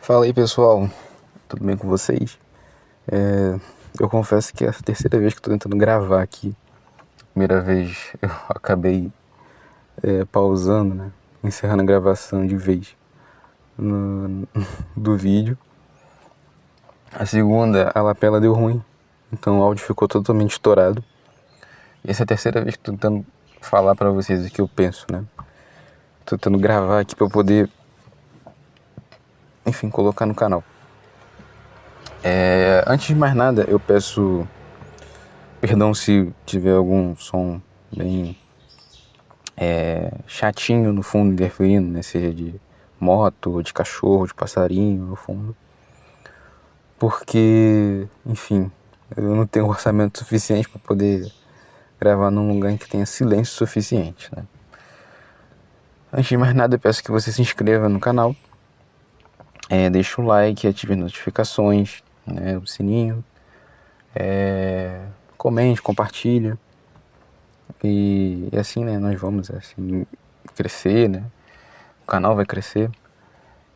Fala aí, pessoal, tudo bem com vocês? Eu confesso que é a terceira vez que estou tentando gravar aqui. Primeira vez eu acabei pausando, né? Encerrando a gravação de vez do vídeo. A segunda, a lapela deu ruim, então o áudio ficou totalmente estourado. E essa é a terceira vez que estou tentando falar pra vocês o que eu penso, né? Tô tentando gravar aqui pra eu poder, enfim, colocar no canal. Antes de mais nada, eu peço perdão se tiver algum som bem chatinho no fundo interferindo, né? Seja de moto, de cachorro, de passarinho no fundo. Porque, enfim, eu não tenho orçamento suficiente para poder gravar num lugar em que tenha silêncio suficiente, né? Antes de mais nada, eu peço que você se inscreva no canal, deixe o like, ative as notificações, né? O sininho, comente, compartilha. E assim, né, nós vamos assim crescer, né? O canal vai crescer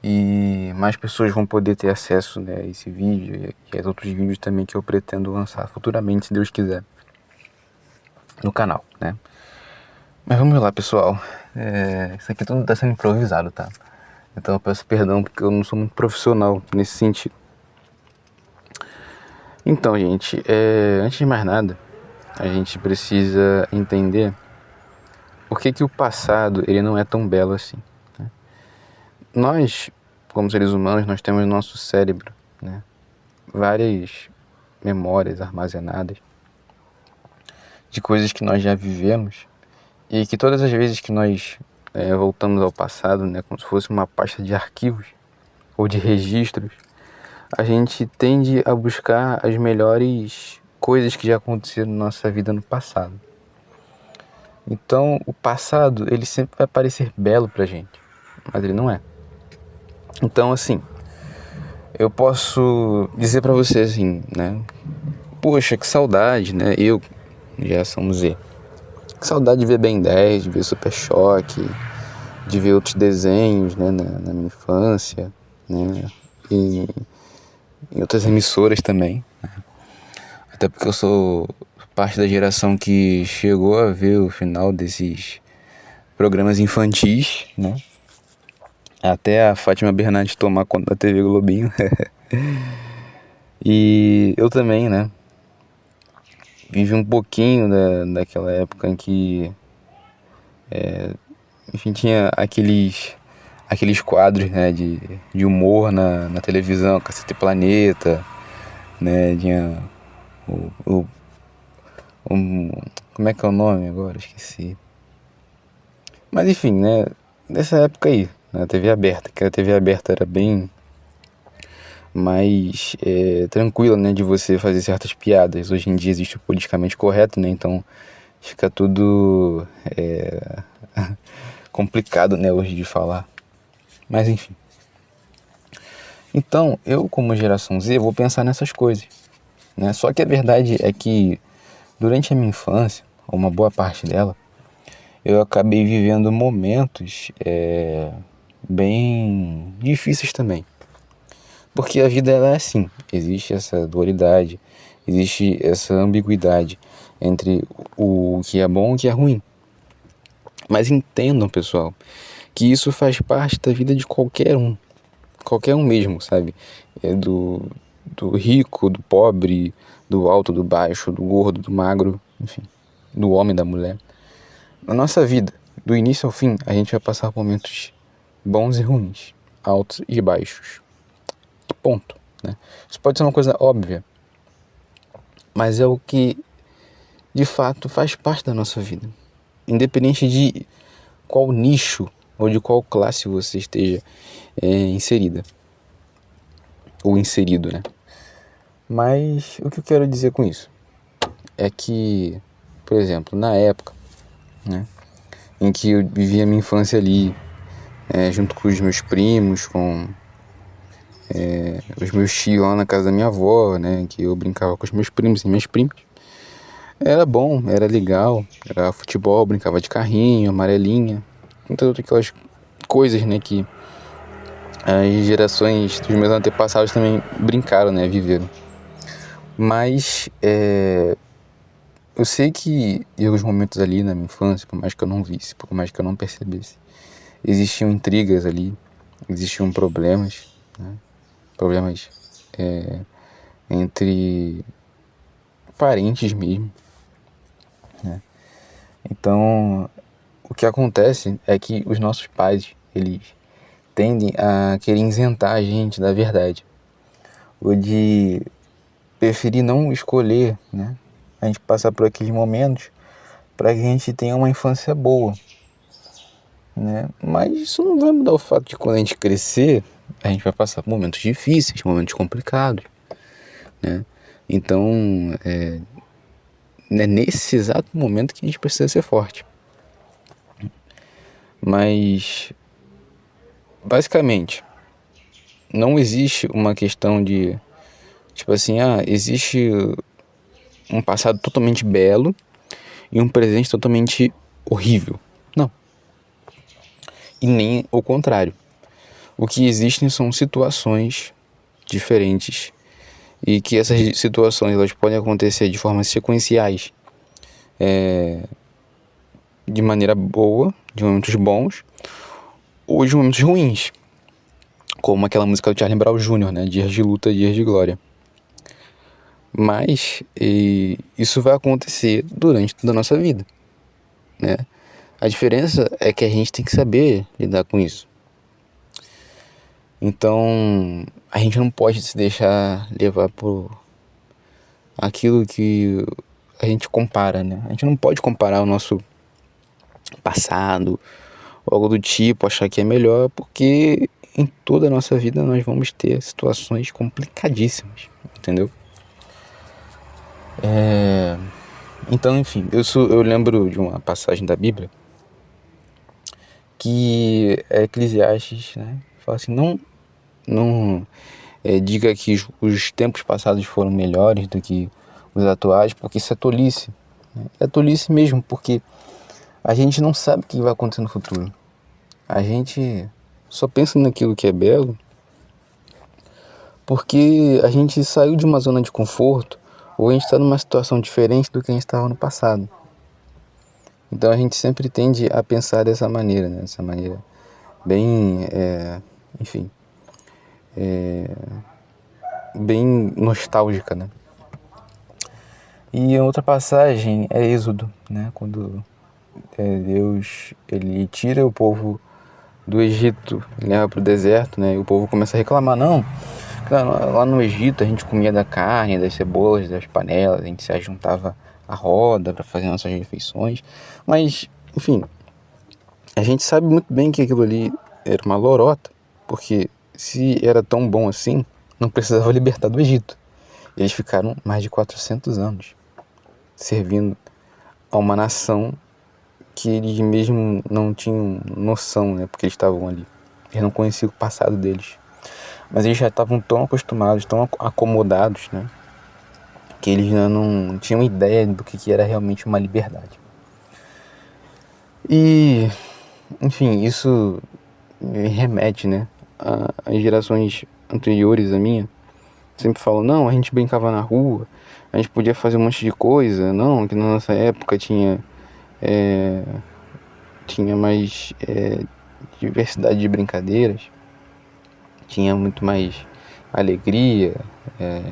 e mais pessoas vão poder ter acesso, né, a esse vídeo e a outros vídeos também que eu pretendo lançar futuramente, se Deus quiser, no canal, né? Mas vamos lá, pessoal. Isso aqui tudo tá sendo improvisado, tá? Então eu peço perdão porque eu não sou muito profissional nesse sentido. Então, gente, antes de mais nada, a gente precisa entender por que o passado ele não é tão belo assim. Nós, como seres humanos, nós temos no nosso cérebro, né, várias memórias armazenadas de coisas que nós já vivemos e que todas as vezes que nós voltamos ao passado, né, como se fosse uma pasta de arquivos ou de registros, a gente tende a buscar as melhores coisas que já aconteceram na nossa vida no passado. Então, o passado, ele sempre vai parecer belo pra gente, mas ele não é. Então, assim, eu posso dizer pra você assim, né? Poxa, que saudade, né? Eu, geração Z. Que saudade de ver Ben 10, de ver Super Choque, de ver outros desenhos, né? Na minha infância, né? E em outras emissoras também. Até porque eu sou parte da geração que chegou a ver o final desses programas infantis, né? Até a Fátima Bernardes tomar conta da TV Globinho. E eu também, né? Vivi um pouquinho daquela época em que, enfim, tinha aqueles quadros, né, de humor na televisão, Cacete Planeta, né? Tinha o, como é que é o nome agora? Esqueci. Mas enfim, né? Nessa época aí, na TV aberta, que a TV aberta era bem mais tranquila, né, de você fazer certas piadas. Hoje em dia existe o politicamente correto, né? Então fica tudo complicado, né, hoje de falar. Mas enfim. Então, eu como geração Z vou pensar nessas coisas, né? Só que a verdade é que durante a minha infância, uma boa parte dela, eu acabei vivendo momentos bem difíceis também. Porque a vida ela é assim, existe essa dualidade, existe essa ambiguidade entre o que é bom e o que é ruim. Mas entendam, pessoal, que isso faz parte da vida de qualquer um mesmo, sabe? Do rico, do pobre, do alto, do baixo, do gordo, do magro, enfim, do homem, da mulher. Na nossa vida, do início ao fim, a gente vai passar por momentos bons e ruins, altos e baixos. Ponto, né? Isso pode ser uma coisa óbvia, mas é o que de fato faz parte da nossa vida. Independente de qual nicho ou de qual classe você esteja inserida ou inserido, né? Mas o que eu quero dizer com isso é que, por exemplo, na época, né, em que eu vivi a minha infância ali, junto com os meus primos, com os meus tios lá na casa da minha avó, né, que eu brincava com os meus primos e minhas primas, era bom, era legal, era futebol, brincava de carrinho, amarelinha, muitas outras aquelas coisas, né, que as gerações dos meus antepassados também brincaram, né, viveram. Mas eu sei que em alguns momentos ali na minha infância, por mais que eu não visse, por mais que eu não percebesse, existiam intrigas ali, existiam problemas, né? Problemas entre parentes mesmo, né? Então, o que acontece é que os nossos pais, eles tendem a querer isentar a gente da verdade, ou de preferir não escolher, né? A gente passar por aqueles momentos para que a gente tenha uma infância boa, né? Mas isso não vai mudar o fato de quando a gente crescer, a gente vai passar por momentos difíceis, momentos complicados, né? Então, é nesse exato momento que a gente precisa ser forte. Mas, basicamente, não existe uma questão de, tipo assim, existe um passado totalmente belo e um presente totalmente horrível. Não. E nem o contrário. O que existem são situações diferentes e que essas situações elas podem acontecer de formas sequenciais, de maneira boa, de momentos bons ou de momentos ruins, como aquela música do Charlie Brown Jr., né? Dias de luta, dias de glória. Mas isso vai acontecer durante toda a nossa vida, né? A diferença é que a gente tem que saber lidar com isso. Então, a gente não pode se deixar levar por aquilo que a gente compara, né? A gente não pode comparar o nosso passado ou algo do tipo, achar que é melhor, porque em toda a nossa vida nós vamos ter situações complicadíssimas, entendeu? Então, enfim, eu lembro de uma passagem da Bíblia que é Eclesiastes, né? Fala assim, não diga que os tempos passados foram melhores do que os atuais, porque isso é tolice. Né? É tolice mesmo, porque a gente não sabe o que vai acontecer no futuro. A gente só pensa naquilo que é belo porque a gente saiu de uma zona de conforto ou a gente está numa situação diferente do que a gente estava no passado. Então a gente sempre tende a pensar dessa maneira, né? Dessa maneira bem, enfim, bem nostálgica, né? E a outra passagem é Êxodo, né? Quando Deus ele tira o povo do Egito, leva para o deserto, né? E o povo começa a reclamar, não, lá no Egito a gente comia da carne, das cebolas, das panelas, a gente se ajuntava à roda para fazer nossas refeições, mas, enfim, a gente sabe muito bem que aquilo ali era uma lorota, porque se era tão bom assim, não precisava libertar do Egito. Eles ficaram mais de 400 anos servindo a uma nação que eles mesmo não tinham noção, né, porque eles estavam ali. Eles não conheciam o passado deles. Mas eles já estavam tão acostumados, tão acomodados, né, que eles não tinham ideia do que era realmente uma liberdade. E, enfim, isso me remete, né, às gerações anteriores à minha. Sempre falam, não, a gente brincava na rua, a gente podia fazer um monte de coisa, não, que na nossa época tinha mais diversidade de brincadeiras, tinha muito mais alegria,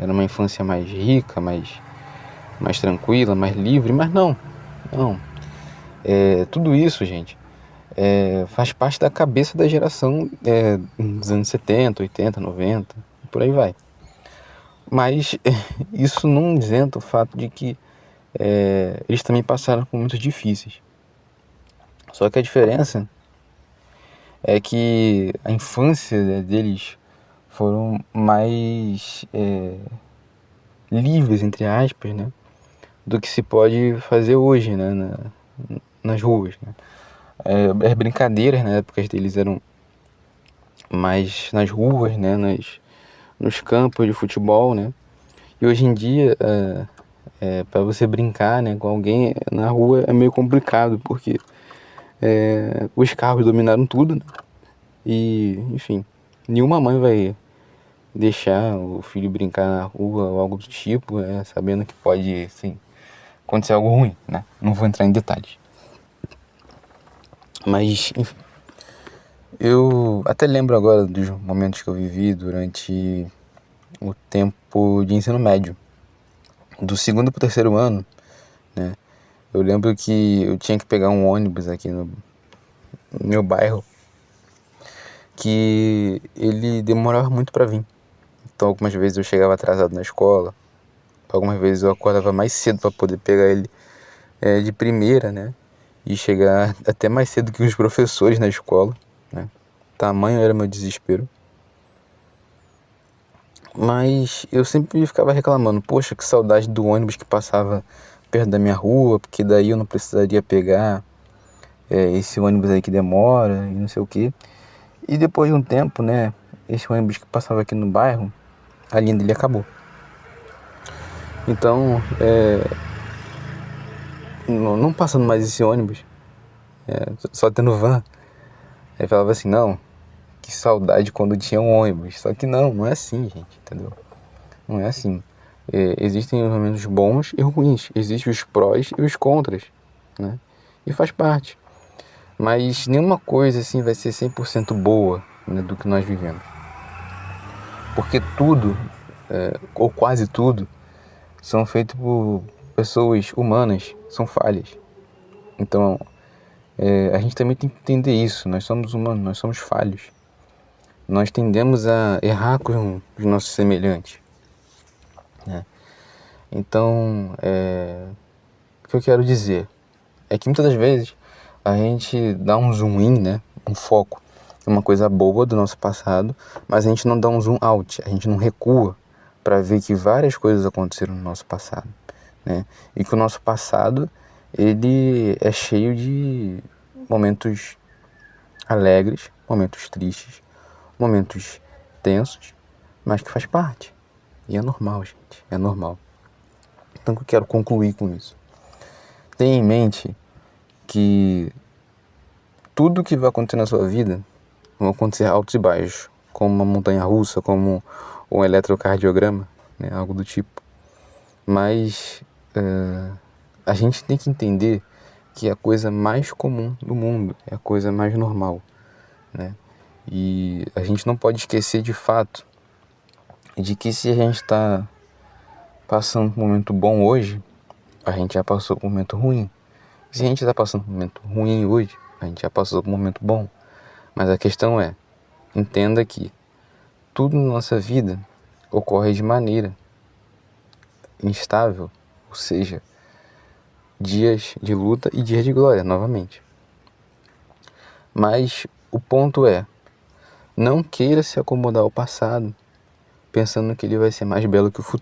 era uma infância mais rica, mais tranquila, mais livre, mas não. Tudo isso, gente, faz parte da cabeça da geração dos anos 70, 80, 90, por aí vai. Mas isso não isenta o fato de que eles também passaram por momentos difíceis. Só que a diferença é que a infância deles foram mais livres, entre aspas, né, do que se pode fazer hoje, né, nas ruas, né. As brincadeiras na época deles eram mais nas ruas, né, nos campos de futebol, né, e hoje em dia para você brincar, né, com alguém na rua é meio complicado, porque os carros dominaram tudo, né, e enfim, Nenhuma mãe vai deixar o filho brincar na rua ou algo do tipo, né, sabendo que pode, assim, acontecer algo ruim, né? Não vou entrar em detalhes. Mas, enfim, eu até lembro agora dos momentos que eu vivi durante o tempo de ensino médio. Do segundo pro terceiro ano, né? Eu lembro que eu tinha que pegar um ônibus aqui no meu bairro, que ele demorava muito pra vir. Então algumas vezes eu chegava atrasado na escola, algumas vezes eu acordava mais cedo pra poder pegar ele de primeira, né? E chegar até mais cedo que os professores na escola, né? Tamanho era meu desespero. Mas eu sempre ficava reclamando, poxa, que saudade do ônibus que passava perto da minha rua, porque daí eu não precisaria pegar esse ônibus aí que demora e não sei o que. E depois de um tempo, né, esse ônibus que passava aqui no bairro, a linha dele acabou. Então, não passando mais esse ônibus, só tendo van, aí falava assim, não, que saudade quando tinha um ônibus. Só que não é assim, gente, entendeu? Não é assim. Existem os momentos bons e ruins, existem os prós e os contras, né? E faz parte. Mas nenhuma coisa assim vai ser 100% boa, né, do que nós vivemos. Porque tudo, ou quase tudo, são feitos por pessoas humanas, são falhas. Então, a gente também tem que entender isso. Nós somos humanos, nós somos falhos. Nós tendemos a errar com os nossos semelhantes, né? Então, o que eu quero dizer é que muitas das vezes a gente dá um zoom in, né? Um foco em uma coisa boa do nosso passado, mas a gente não dá um zoom out, a gente não recua para ver que várias coisas aconteceram no nosso passado, né? E que o nosso passado, ele é cheio de momentos alegres, momentos tristes, momentos tensos, mas que faz parte. E é normal, gente, é normal. Então eu quero concluir com isso. Tenha em mente que tudo que vai acontecer na sua vida vão acontecer altos e baixos, como uma montanha russa, como um eletrocardiograma, né, algo do tipo. Mas a gente tem que entender que é a coisa mais comum do mundo, é a coisa mais normal, né? E a gente não pode esquecer de fato de que se a gente está passando por um momento bom hoje, a gente já passou por um momento ruim. Se a gente está passando por um momento ruim hoje, a gente já passou por um momento bom. Mas a questão é, entenda que tudo na nossa vida ocorre de maneira instável, ou seja, dias de luta e dias de glória, novamente. Mas o ponto é, não queira se acomodar ao passado, pensando que ele vai ser mais belo que o futuro.